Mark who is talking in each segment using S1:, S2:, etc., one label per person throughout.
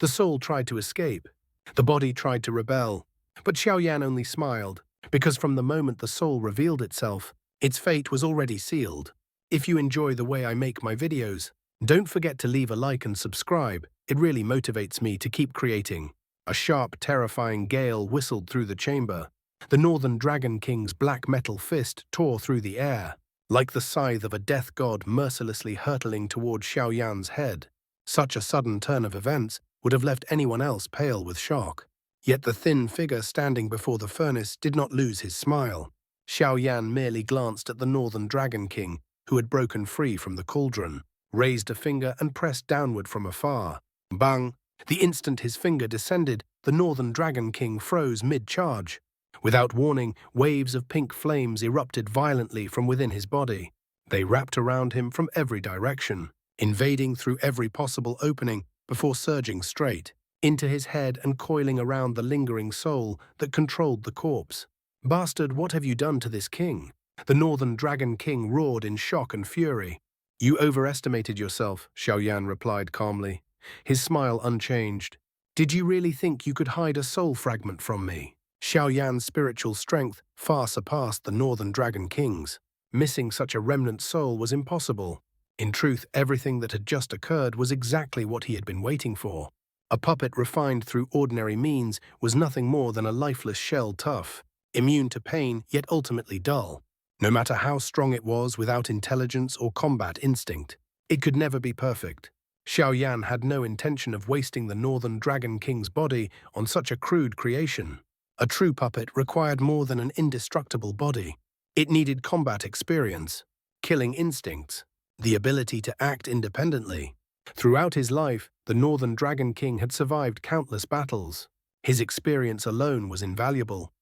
S1: The soul tried to escape. The body tried to rebel. But Xiao Yan only smiled, because from the moment the soul revealed itself, its fate was already sealed. If you enjoy the way I make my videos, don't forget to leave a like and subscribe. It really motivates me to keep creating. A sharp, terrifying gale whistled through the chamber. The Northern Dragon King's black metal fist tore through the air, like the scythe of a death god mercilessly hurtling toward Xiao Yan's head. Such a sudden turn of events would have left anyone else pale with shock. Yet the thin figure standing before the furnace did not lose his smile. Xiao Yan merely glanced at the Northern Dragon King, who had broken free from the cauldron, raised a finger and pressed downward from afar. Bang! The instant his finger descended, the Northern Dragon King froze mid-charge. Without warning, waves of pink flames erupted violently from within his body. They wrapped around him from every direction, invading through every possible opening before surging straight into his head and coiling around the lingering soul that controlled the corpse. "Bastard, what have you done to this king?" The Northern Dragon King roared in shock and fury. "You overestimated yourself," Xiao Yan replied calmly, his smile unchanged. "Did you really think you could hide a soul fragment from me?" Xiao Yan's spiritual strength far surpassed the Northern Dragon King's. Missing such a remnant soul was impossible. In truth, everything that had just occurred was exactly what he had been waiting for. A puppet refined through ordinary means was nothing more than a lifeless shell tough, immune to pain yet ultimately dull. No matter how strong it was, without intelligence or combat instinct, it could never be perfect. Xiao Yan had no intention of wasting the Northern Dragon King's body on such a crude creation. A true puppet required more than an indestructible body. It needed combat experience, killing instincts, the ability to act independently. Throughout his life, the Northern Dragon King had survived countless battles. His experience alone was invaluable.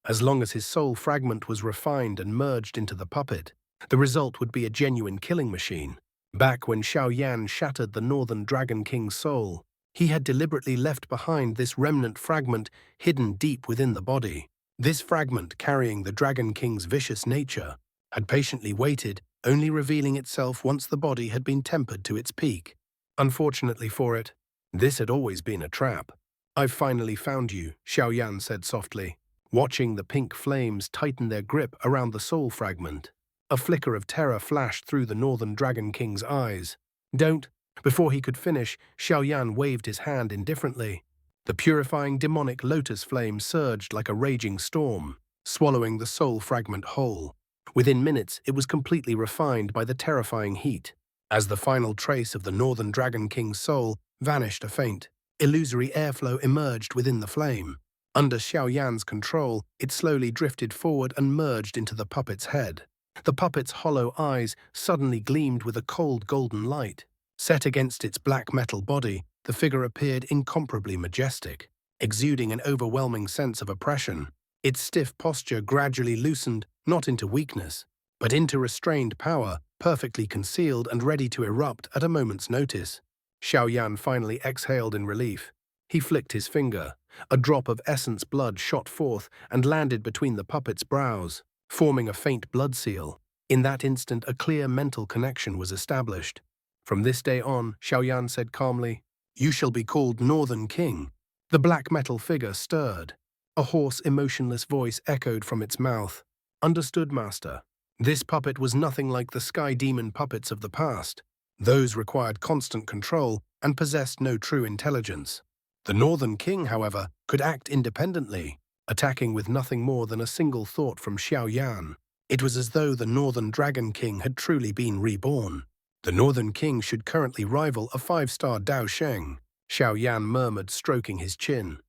S1: As long as his soul fragment was refined and merged into the puppet, the result would be a genuine killing machine. Back when Xiao Yan shattered the Northern Dragon King's soul, he had deliberately left behind this remnant fragment hidden deep within the body. This fragment, carrying the Dragon King's vicious nature, had patiently waited, only revealing itself once the body had been tempered to its peak. Unfortunately for it, this had always been a trap. "I've finally found you," Xiao Yan said softly, watching the pink flames tighten their grip around the soul fragment. A flicker of terror flashed through the Northern Dragon King's eyes. "Don't." Before he could finish, Xiao Yan waved his hand indifferently. The purifying demonic lotus flame surged like a raging storm, swallowing the soul fragment whole. Within minutes, it was completely refined by the terrifying heat. As the final trace of the Northern Dragon King's soul vanished, a faint, illusory airflow emerged within the flame. Under Xiao Yan's control, it slowly drifted forward and merged into the puppet's head. The puppet's hollow eyes suddenly gleamed with a cold golden light. Set against its black metal body, the figure appeared incomparably majestic, exuding an overwhelming sense of oppression. Its stiff posture gradually loosened, not into weakness, but into restrained power, perfectly concealed and ready to erupt at a moment's notice. Xiao Yan finally exhaled in relief. He flicked his finger. A drop of essence blood shot forth and landed between the puppet's brows, forming a faint blood seal. In that instant, a clear mental connection was established. "From this day on," Xiao Yan said calmly, "you shall be called Northern King." The black metal figure stirred. A hoarse, emotionless voice echoed from its mouth. "Understood, Master." This puppet was nothing like the sky demon puppets of the past. Those required constant control and possessed no true intelligence. The Northern King, however, could act independently, attacking with nothing more than a single thought from Xiao Yan. It was as though the Northern Dragon King had truly been reborn. "The Northern King should currently rival a 5-star Dao Sheng," Xiao Yan murmured, stroking his chin.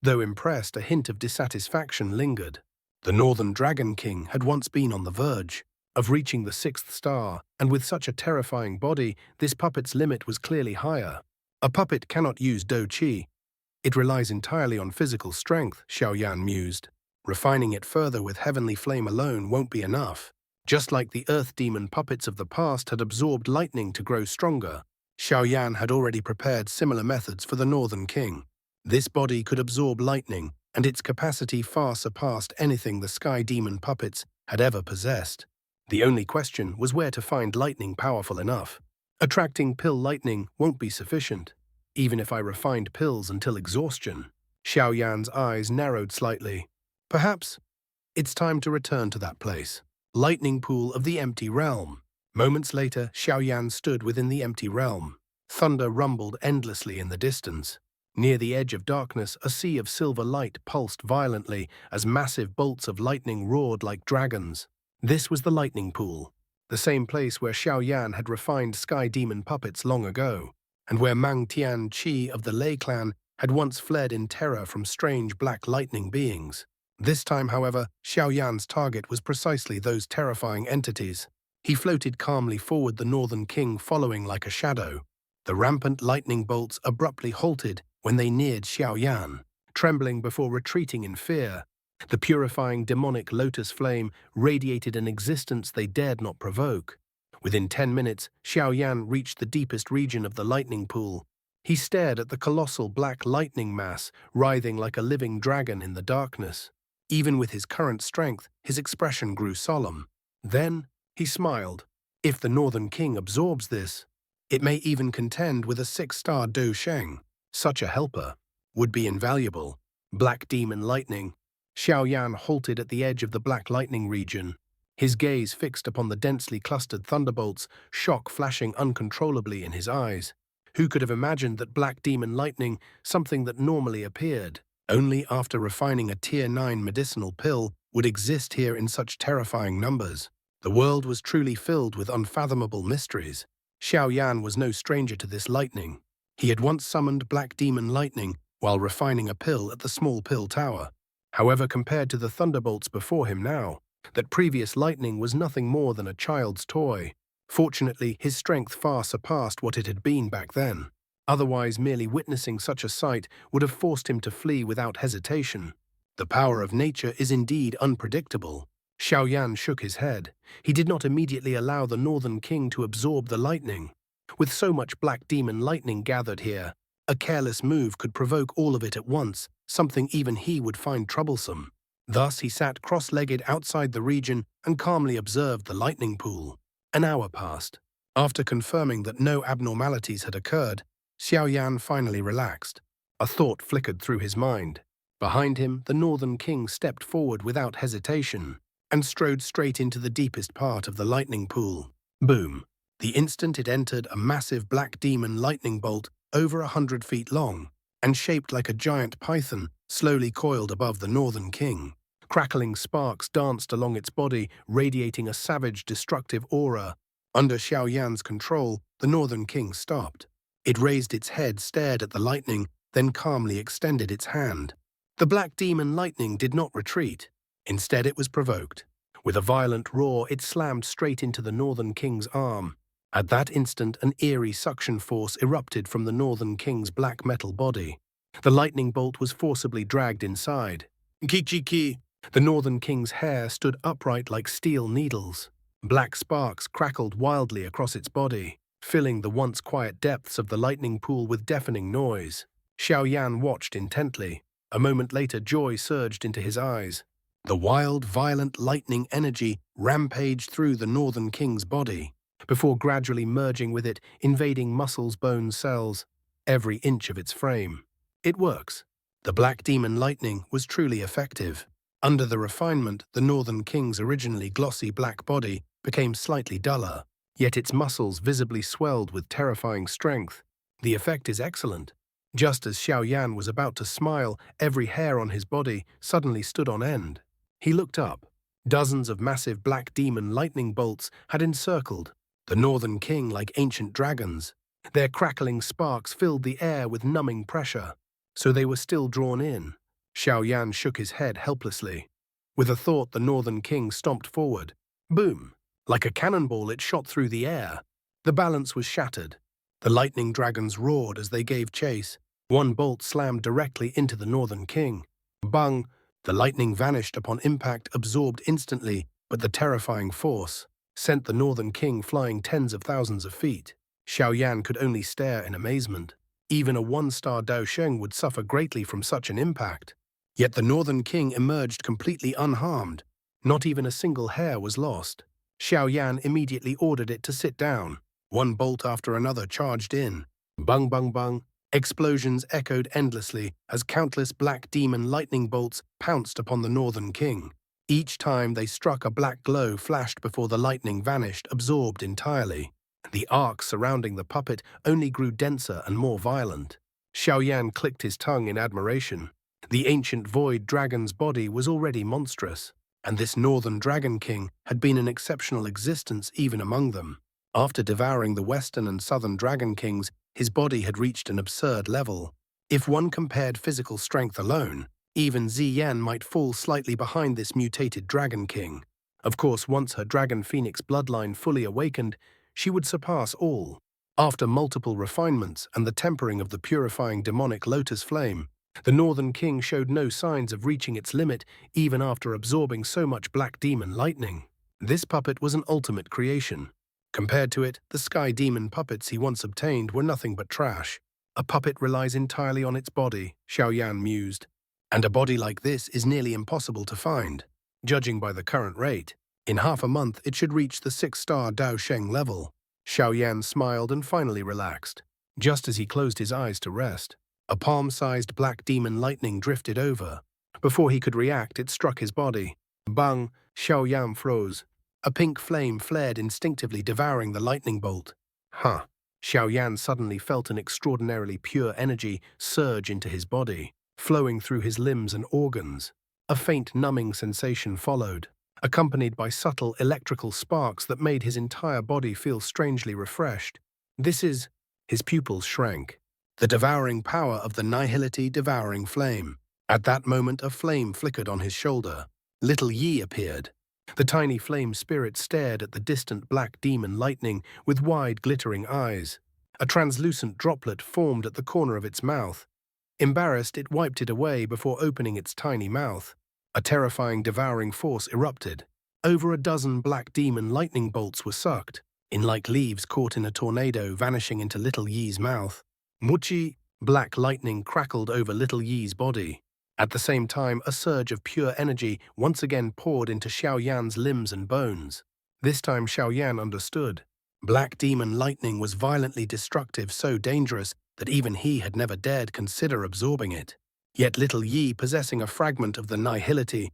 S1: Though impressed, a hint of dissatisfaction lingered. The Northern Dragon King had once been on the verge of reaching the 6th star, and with such a terrifying body, this puppet's limit was clearly higher. A puppet cannot use Dou Qi. It relies entirely on physical strength, Xiao Yan mused. Refining it further with heavenly flame alone won't be enough. Just like the earth demon puppets of the past had absorbed lightning to grow stronger, Xiao Yan had already prepared similar methods for the Northern King. This body could absorb lightning, and its capacity far surpassed anything the sky demon puppets had ever possessed. The only question was where to find lightning powerful enough. Attracting pill lightning won't be sufficient. even if I refined pills until exhaustion. Xiao Yan's eyes narrowed slightly. Perhaps it's time to return to that place. Lightning pool of the empty realm. Moments later, Xiao Yan stood within the empty realm. Thunder rumbled endlessly in the distance. Near the edge of darkness, a sea of silver light pulsed violently as massive bolts of lightning roared like dragons. This was the lightning pool, the same place where Xiao Yan had refined sky demon puppets long ago, and where Mang Tian Qi of the Lei clan had once fled in terror from strange black lightning beings. This time, however, Xiao Yan's target was precisely those terrifying entities. He floated calmly forward, the Northern King following like a shadow. The rampant lightning bolts abruptly halted when they neared Xiao Yan, trembling before retreating in fear. The purifying demonic lotus flame radiated an existence they dared not provoke. Within 10 minutes, Xiao Yan reached the deepest region of the lightning pool. He stared at the colossal black lightning mass, writhing like a living dragon in the darkness. Even with his current strength, his expression grew solemn. Then, he smiled. If the Northern King absorbs this, it may even contend with a 6-star Do Sheng. Such a helper would be invaluable. Black demon lightning. Xiao Yan halted at the edge of the black lightning region. His gaze fixed upon the densely clustered thunderbolts, shock flashing uncontrollably in his eyes. Who could have imagined that black demon lightning, something that normally appeared only after refining a Tier 9 medicinal pill, would exist here in such terrifying numbers? The world was truly filled with unfathomable mysteries. Xiao Yan was no stranger to this lightning. He had once summoned black demon lightning while refining a pill at the small pill tower. However, compared to the thunderbolts before him now, that previous lightning was nothing more than a child's toy. Fortunately, his strength far surpassed what it had been back then. Otherwise, merely witnessing such a sight would have forced him to flee without hesitation. The power of nature is indeed unpredictable. Xiao Yan shook his head. He did not immediately allow the Northern King to absorb the lightning. With so much black demon lightning gathered here, a careless move could provoke all of it at once, something even he would find troublesome. Thus he sat cross-legged outside the region and calmly observed the lightning pool. An hour passed. After confirming that no abnormalities had occurred, Xiao Yan finally relaxed. A thought flickered through his mind. Behind him, the Northern King stepped forward without hesitation and strode straight into the deepest part of the lightning pool. Boom! The instant it entered, a massive black demon lightning bolt over 100 feet long and shaped like a giant python slowly coiled above the Northern King. Crackling sparks danced along its body, radiating a savage, destructive aura. Under Xiao Yan's control, the Northern King stopped. It raised its head, stared at the lightning, then calmly extended its hand. The black demon lightning did not retreat. Instead, it was provoked. With a violent roar, it slammed straight into the Northern King's arm. At that instant, an eerie suction force erupted from the Northern King's black metal body. The lightning bolt was forcibly dragged inside. Ki-chi-ki! The Northern King's hair stood upright like steel needles. Black sparks crackled wildly across its body, filling the once quiet depths of the lightning pool with deafening noise. Xiao Yan watched intently. A moment later, joy surged into his eyes. The wild, violent lightning energy rampaged through the Northern King's body, before gradually merging with it, invading muscles, bones, cells, every inch of its frame. It works. The black demon lightning was truly effective. Under the refinement, the Northern King's originally glossy black body became slightly duller, yet its muscles visibly swelled with terrifying strength. The effect is excellent. Just as Xiao Yan was about to smile, every hair on his body suddenly stood on end. He looked up. Dozens of massive black demon lightning bolts had encircled the Northern King like ancient dragons. Their crackling sparks filled the air with numbing pressure. So they were still drawn in. Xiao Yan shook his head helplessly. With a thought, the Northern King stomped forward. Boom! Like a cannonball, it shot through the air. The balance was shattered. The lightning dragons roared as they gave chase. One bolt slammed directly into the Northern King. Bang! The lightning vanished upon impact, absorbed instantly, but the terrifying force sent the Northern King flying tens of thousands of feet. Xiao Yan could only stare in amazement. Even a 1-star Dao Sheng would suffer greatly from such an impact. Yet the Northern King emerged completely unharmed. Not even a single hair was lost. Xiao Yan immediately ordered it to sit down. One bolt after another charged in. Bang, bang, bang. Explosions echoed endlessly as countless black demon lightning bolts pounced upon the Northern King. Each time they struck, a black glow flashed before the lightning vanished, absorbed entirely. The arc surrounding the puppet only grew denser and more violent. Xiao Yan clicked his tongue in admiration. The ancient void dragon's body was already monstrous, and this Northern Dragon King had been an exceptional existence even among them. After devouring the Western and Southern Dragon Kings, his body had reached an absurd level. If one compared physical strength alone, even Ziyan might fall slightly behind this mutated Dragon King. Of course, once her Dragon Phoenix bloodline fully awakened, she would surpass all. After multiple refinements and the tempering of the purifying demonic lotus flame, the Northern King showed no signs of reaching its limit even after absorbing so much black demon lightning. This puppet was an ultimate creation. Compared to it, the sky demon puppets he once obtained were nothing but trash. A puppet relies entirely on its body, Xiao Yan mused. And a body like this is nearly impossible to find. Judging by the current rate, in half a month it should reach the 6-star Dao Sheng level. Xiao Yan smiled and finally relaxed. Just as he closed his eyes to rest, a palm-sized black demon lightning drifted over. Before he could react, it struck his body. Bang! Xiao Yan froze. A pink flame flared instinctively, devouring the lightning bolt. Huh! Xiao Yan suddenly felt an extraordinarily pure energy surge into his body, flowing through his limbs and organs. A faint numbing sensation followed, accompanied by subtle electrical sparks that made his entire body feel strangely refreshed. His pupils shrank. The devouring power of the Nihility devouring flame. At that moment, a flame flickered on his shoulder. Little Yi appeared. The tiny flame spirit stared at the distant black demon lightning with wide, glittering eyes. A translucent droplet formed at the corner of its mouth. Embarrassed, it wiped it away before opening its tiny mouth. A terrifying, devouring force erupted. Over a dozen black demon lightning bolts were sucked, in like leaves caught in a tornado, vanishing into Little Yi's mouth. Muchi! Black lightning crackled over Little Yi's body. At the same time, a surge of pure energy once again poured into Xiao Yan's limbs and bones. This time Xiao Yan understood. Black demon lightning was violently destructive, so dangerous that even he had never dared consider absorbing it. Yet Little Yi, possessing a fragment of the Nihility,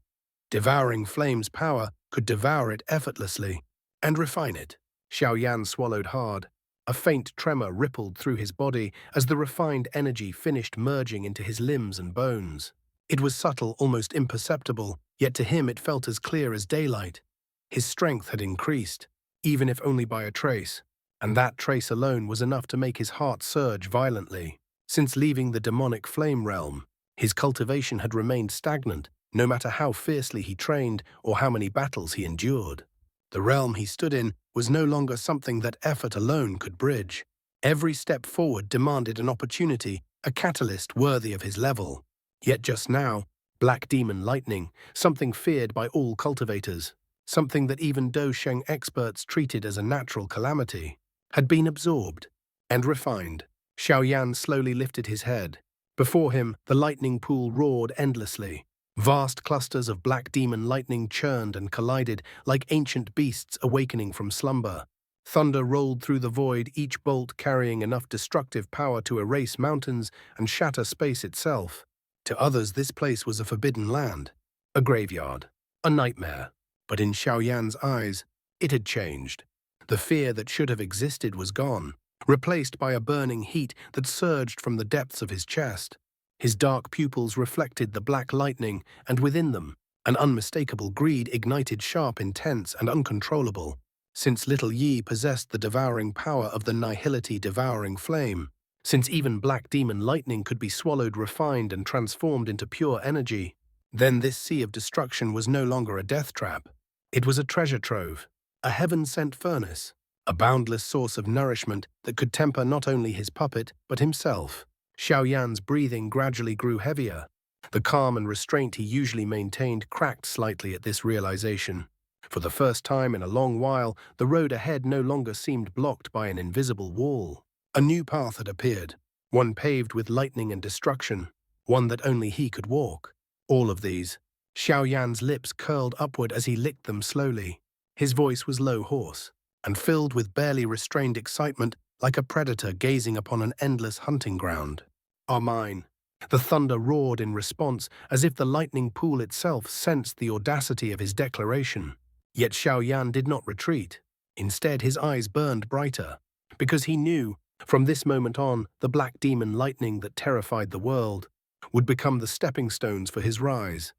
S1: devouring flame's power, could devour it effortlessly and refine it. Xiao Yan swallowed hard. A faint tremor rippled through his body as the refined energy finished merging into his limbs and bones. It was subtle, almost imperceptible, yet to him it felt as clear as daylight. His strength had increased, even if only by a trace, and that trace alone was enough to make his heart surge violently. Since leaving the demonic flame realm, his cultivation had remained stagnant, no matter how fiercely he trained or how many battles he endured. The realm he stood in was no longer something that effort alone could bridge. Every step forward demanded an opportunity, a catalyst worthy of his level. Yet just now, black demon lightning, something feared by all cultivators, something that even Dao Sheng experts treated as a natural calamity, had been absorbed and refined. Xiao Yan slowly lifted his head. Before him, the lightning pool roared endlessly. Vast clusters of black demon lightning churned and collided like ancient beasts awakening from slumber. Thunder rolled through the void, each bolt carrying enough destructive power to erase mountains and shatter space itself. To others, this place was a forbidden land, a graveyard, a nightmare. But in Xiao Yan's eyes, it had changed. The fear that should have existed was gone, replaced by a burning heat that surged from the depths of his chest. His dark pupils reflected the black lightning, and within them, an unmistakable greed ignited, sharp, intense, and uncontrollable. Since Little Yi possessed the devouring power of the Nihility devouring flame, since even black demon lightning could be swallowed, refined, and transformed into pure energy, then this sea of destruction was no longer a death trap. It was a treasure trove, a heaven-sent furnace, a boundless source of nourishment that could temper not only his puppet, but himself. Xiao Yan's breathing gradually grew heavier. The calm and restraint he usually maintained cracked slightly at this realization. For the first time in a long while, the road ahead no longer seemed blocked by an invisible wall. A new path had appeared, one paved with lightning and destruction, one that only he could walk. All of these. Xiao Yan's lips curled upward as he licked them slowly. His voice was low, hoarse, and filled with barely restrained excitement, like a predator gazing upon an endless hunting ground. are mine. The thunder roared in response, as if the lightning pool itself sensed the audacity of his declaration. Yet Xiao Yan did not retreat. Instead, his eyes burned brighter, because he knew, from this moment on, the black demon lightning that terrified the world would become the stepping stones for his rise.